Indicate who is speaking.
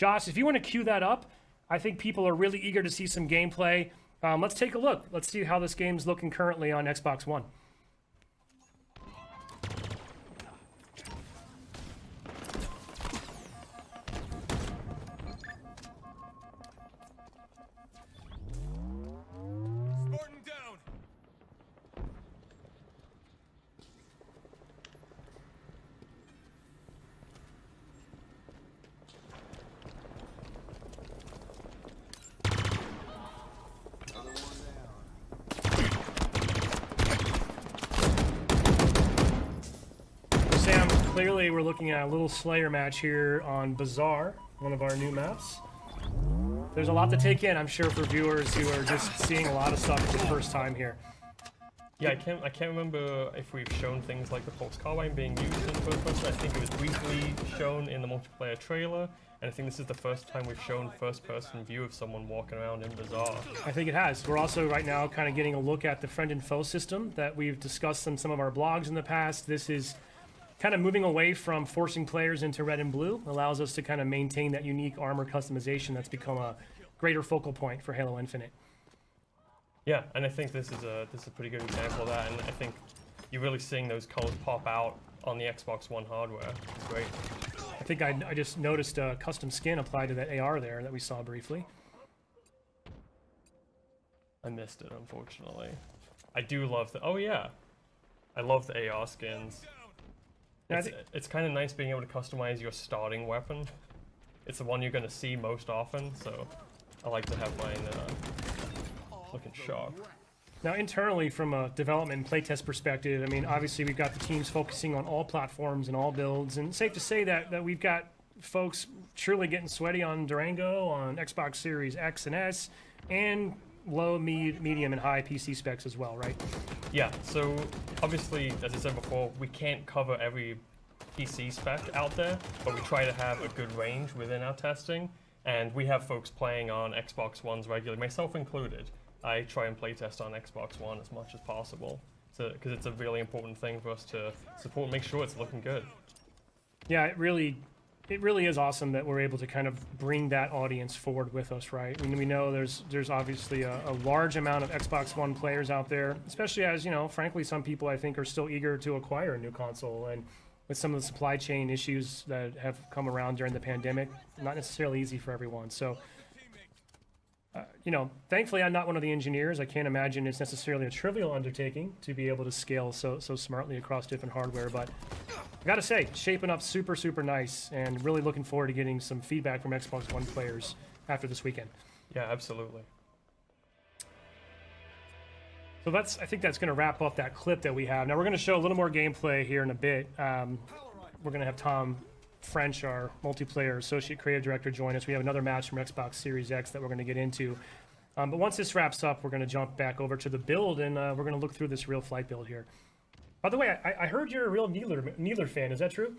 Speaker 1: Josh, if you want to cue that up, I think people are really eager to see some gameplay. Let's take a look. Let's see how this game's looking currently on Xbox One. Sam, clearly we're looking at a little Slayer match here on Bazaar, one of our new maps. There's a lot to take in, I'm sure, for viewers who are just seeing a lot of stuff for the first time here.
Speaker 2: Yeah, I can't remember if we've shown things like the Pulse Carbine being used in first person. I think it was briefly shown in the multiplayer trailer, and I think this is the first time we've shown first-person view of someone walking around in Bazaar.
Speaker 1: I think it has. We're also right now kind of getting a look at the friend and foe system that we've discussed in some of our blogs in the past. This is kind of moving away from forcing players into red and blue, allows us to kind of maintain that unique armor customization that's become a greater focal point for Halo Infinite.
Speaker 2: Yeah, and I think this is a pretty good example of that, and I think you're really seeing those colors pop out on the Xbox One hardware. It's great.
Speaker 1: I think I just noticed a custom skin applied to that AR there that we saw briefly.
Speaker 2: I missed it, unfortunately. I do love the... Oh, yeah. I love the AR skins. It's kind of nice being able to customize your starting weapon. It's the one you're going to see most often, so I like to have mine looking sharp.
Speaker 1: Now, internally, from a development and playtest perspective, I mean, obviously we've got the teams focusing on all platforms and all builds, and it's safe to say that we've got folks truly getting sweaty on Durango, on Xbox Series X and S, and low, medium, and high PC specs as well, right?
Speaker 2: Yeah, so obviously, as I said before, we can't cover every PC spec out there, but we try to have a good range within our testing, and we have folks playing on Xbox Ones regularly, myself included. I try and playtest on Xbox One as much as possible, because it's a really important thing for us to support and make sure it's looking good.
Speaker 1: Yeah, it really is awesome that we're able to kind of bring that audience forward with us, right? I mean, we know there's obviously a large amount of Xbox One players out there, especially as, you know, frankly, some people I think are still eager to acquire a new console, and with some of the supply chain issues that have come around during the pandemic, not necessarily easy for everyone. So, you know, thankfully I'm not one of the engineers. I can't imagine it's necessarily a trivial undertaking to be able to scale so smartly across different hardware, but I gotta say, shaping up super, super nice, and really looking forward to getting some feedback from Xbox One players after this weekend.
Speaker 2: Yeah, absolutely.
Speaker 1: So I think that's gonna wrap up that clip that we have. Now we're gonna show a little more gameplay here in a bit. We're gonna have Tom French, our multiplayer associate creative director, join us. We have another match from Xbox Series X that we're going to get into. But once this wraps up, we're going to jump back over to the build, and we're going to look through this real flight build here. By the way, I heard you're a real Needler fan. Is that true?